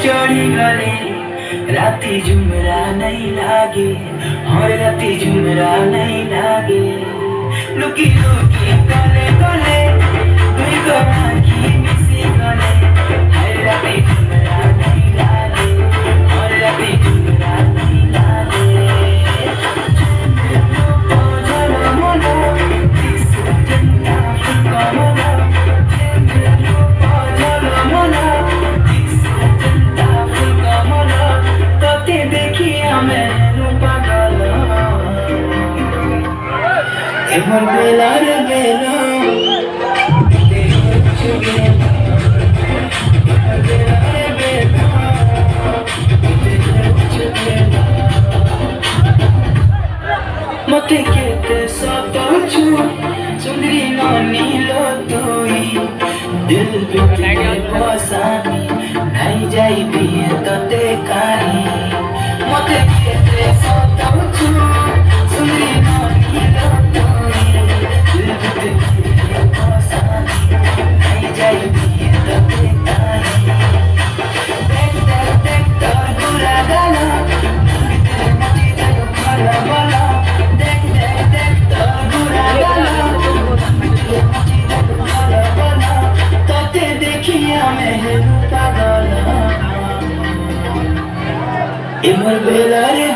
चढ़ी गले राती झुमरा नहीं लागे और राती झुमरा नहीं लागे लुकी लुकी गले गले तुई करा की मिसी गले हर राती झुमरा नहीं लागे और राती झुमरा नहीं लागे झलो मोनो दिसु जन्ना फुका मोनो झलो मोनो दिसु जन्ना फुका मोनो तोते देखिया मैनू पागल एमर बेला रे बेला मते केते सताचू सुंदरी नानी लो तोई दिल बिटे बसानी नहीं जाई दिए तते काई मते केते सताचू सुंदरी नानी लो तोई दिल बिटे बसानी नहीं जाई दिए तते काई देख देख देख तोर बुरा गाना मची दे भला भला देख देख देख तोर बुरा गाना मची दे भला भला तोते देखिया मेहरू पागल एमर बेला रे